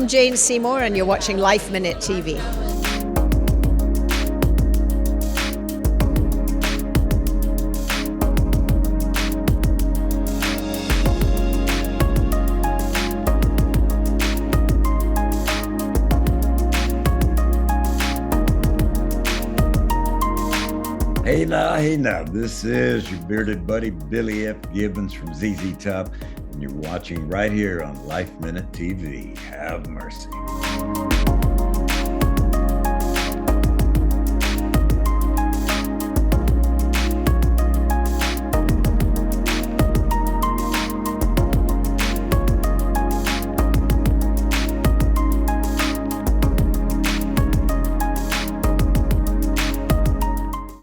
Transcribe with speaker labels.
Speaker 1: I'm Jane Seymour, and you're watching Life Minute TV.
Speaker 2: Hey now, this is your bearded buddy, Billy F. Gibbons from ZZ Top, and you're watching right here on Life Minute TV. Have mercy.